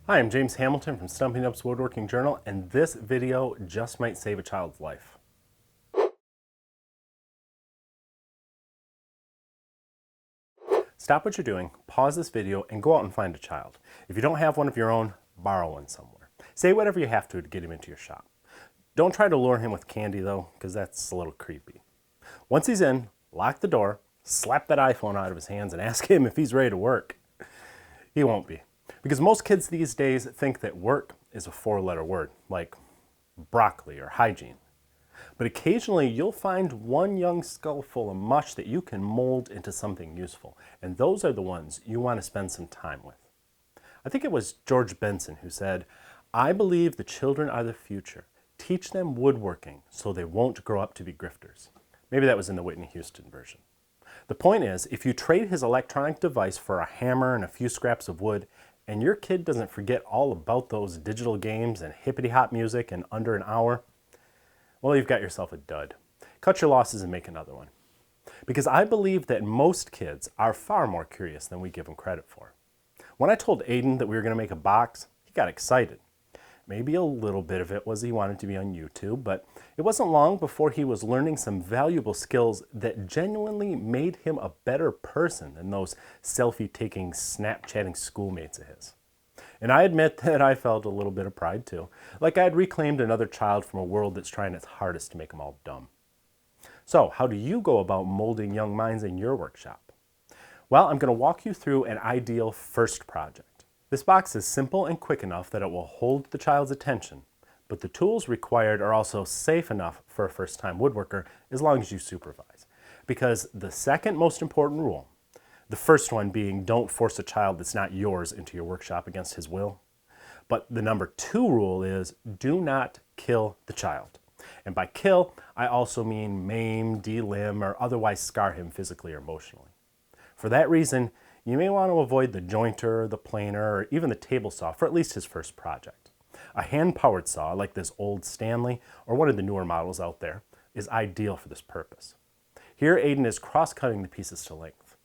Hi, I'm James Hamilton from Stumpy Nubs Woodworking Journal, and this video just might save a child's life. Stop what you're doing, pause this video, and go out and find a child. If you don't have one of your own, borrow one somewhere. Say whatever you have to get him into your shop. Don't try to lure him with candy though, because that's a little creepy. Once he's in, lock the door, slap that iPhone out of his hands, and ask him if he's ready to work. He won't be. Because most kids these days think that work is a four-letter word, like broccoli or hygiene. But occasionally you'll find one young skull full of mush that you can mold into something useful. And those are the ones you want to spend some time with. I think it was George Benson who said, "I believe the children are the future. Teach them woodworking so they won't grow up to be grifters." Maybe that was in the Whitney Houston version. The point is, if you trade his electronic device for a hammer and a few scraps of wood, and your kid doesn't forget all about those digital games and hippity-hop music in under an hour, well, you've got yourself a dud. Cut your losses and make another one. Because I believe that most kids are far more curious than we give them credit for. When I told Aiden that we were going to make a box, he got excited. Maybe a little bit of it was he wanted to be on YouTube, but it wasn't long before he was learning some valuable skills that genuinely made him a better person than those selfie-taking, Snapchatting schoolmates of his. And I admit that I felt a little bit of pride too, like I had reclaimed another child from a world that's trying its hardest to make them all dumb. So, how do you go about molding young minds in your workshop? Well, I'm going to walk you through an ideal first project. This box is simple and quick enough that it will hold the child's attention, but the tools required are also safe enough for a first-time woodworker as long as you supervise. Because the second most important rule, the first one being don't force a child that's not yours into your workshop against his will, but the number 2 rule is do not kill the child. And by kill, I also mean maim, delimb, or otherwise scar him physically or emotionally. For that reason, you may want to avoid the jointer, the planer, or even the table saw for at least his first project. A hand-powered saw, like this old Stanley, or one of the newer models out there, is ideal for this purpose. Here, Aiden is cross-cutting the pieces to length.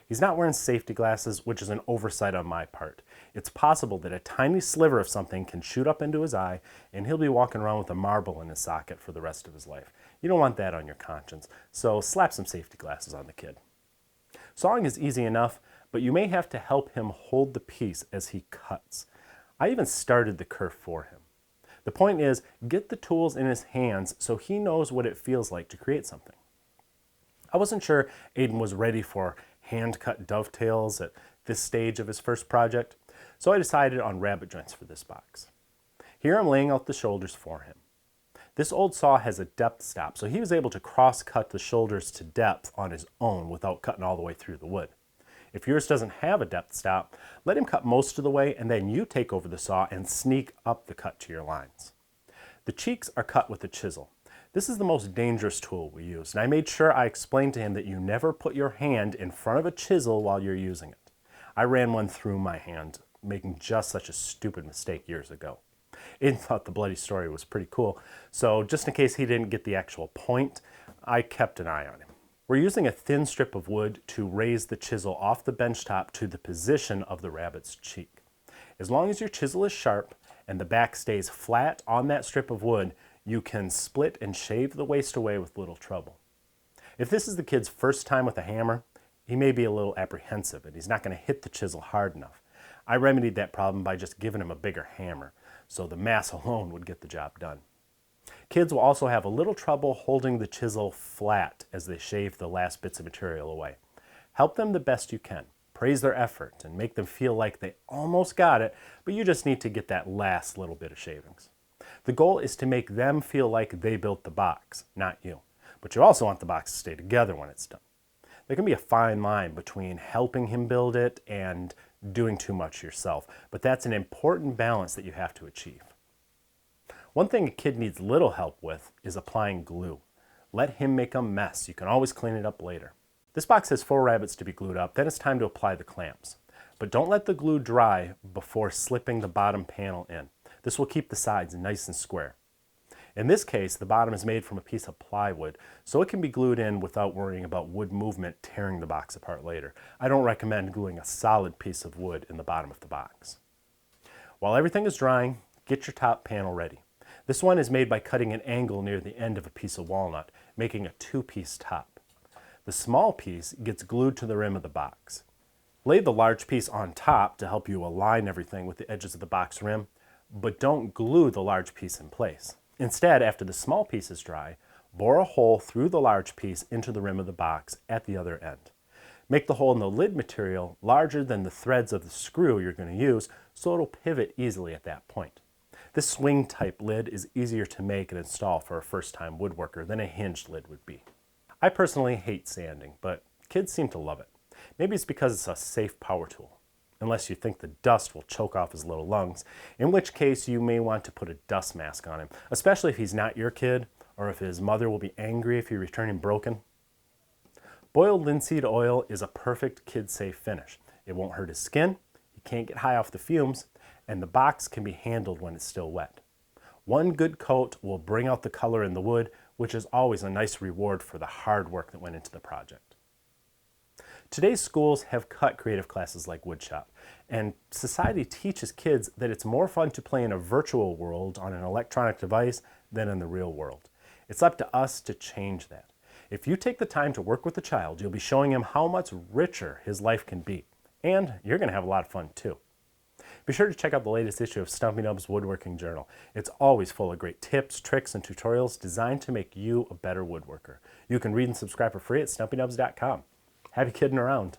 He's not wearing safety glasses, which is an oversight on my part. It's possible that a tiny sliver of something can shoot up into his eye, and he'll be walking around with a marble in his socket for the rest of his life. You don't want that on your conscience, so slap some safety glasses on the kid. Sawing is easy enough, but you may have to help him hold the piece as he cuts. I even started the kerf for him. The point is, get the tools in his hands so he knows what it feels like to create something. I wasn't sure Aiden was ready for hand-cut dovetails at this stage of his first project, so I decided on rabbet joints for this box. Here I'm laying out the shoulders for him. This old saw has a depth stop, so he was able to cross-cut the shoulders to depth on his own without cutting all the way through the wood. If yours doesn't have a depth stop, let him cut most of the way and then you take over the saw and sneak up the cut to your lines. The cheeks are cut with a chisel. This is the most dangerous tool we use, and I made sure I explained to him that you never put your hand in front of a chisel while you're using it. I ran one through my hand, making just such a stupid mistake years ago. Aiden thought the bloody story was pretty cool, so just in case he didn't get the actual point, I kept an eye on him. We're using a thin strip of wood to raise the chisel off the bench top to the position of the rabbit's cheek. As long as your chisel is sharp and the back stays flat on that strip of wood, you can split and shave the waste away with little trouble. If this is the kid's first time with a hammer, he may be a little apprehensive and he's not going to hit the chisel hard enough. I remedied that problem by just giving him a bigger hammer, so the mass alone would get the job done. Kids will also have a little trouble holding the chisel flat as they shave the last bits of material away. Help them the best you can. Praise their effort and make them feel like they almost got it, but you just need to get that last little bit of shavings. The goal is to make them feel like they built the box, not you. But you also want the box to stay together when it's done. There can be a fine line between helping him build it and doing too much yourself, but that's an important balance that you have to achieve. One thing a kid needs little help with is applying glue. Let him make a mess. You can always clean it up later. This box has 4 rabbets to be glued up, then it's time to apply the clamps. But don't let the glue dry before slipping the bottom panel in. This will keep the sides nice and square. In this case, the bottom is made from a piece of plywood, so it can be glued in without worrying about wood movement tearing the box apart later. I don't recommend gluing a solid piece of wood in the bottom of the box. While everything is drying, get your top panel ready. This one is made by cutting an angle near the end of a piece of walnut, making a two-piece top. The small piece gets glued to the rim of the box. Lay the large piece on top to help you align everything with the edges of the box rim, but don't glue the large piece in place. Instead, after the small piece is dry, bore a hole through the large piece into the rim of the box at the other end. Make the hole in the lid material larger than the threads of the screw you're going to use, so it'll pivot easily at that point. This swing type lid is easier to make and install for a first-time woodworker than a hinged lid would be. I personally hate sanding, but kids seem to love it. Maybe it's because it's a safe power tool, unless you think the dust will choke off his little lungs, in which case you may want to put a dust mask on him, especially if he's not your kid, or if his mother will be angry if you return him broken. Boiled linseed oil is a perfect kid-safe finish. It won't hurt his skin, he can't get high off the fumes, and the box can be handled when it's still wet. One good coat will bring out the color in the wood, which is always a nice reward for the hard work that went into the project. Today's schools have cut creative classes like woodshop, and society teaches kids that it's more fun to play in a virtual world on an electronic device than in the real world. It's up to us to change that. If you take the time to work with a child, you'll be showing him how much richer his life can be, and you're going to have a lot of fun too. Be sure to check out the latest issue of Stumpy Nubs Woodworking Journal. It's always full of great tips, tricks, and tutorials designed to make you a better woodworker. You can read and subscribe for free at stumpynubs.com. Happy kidding around.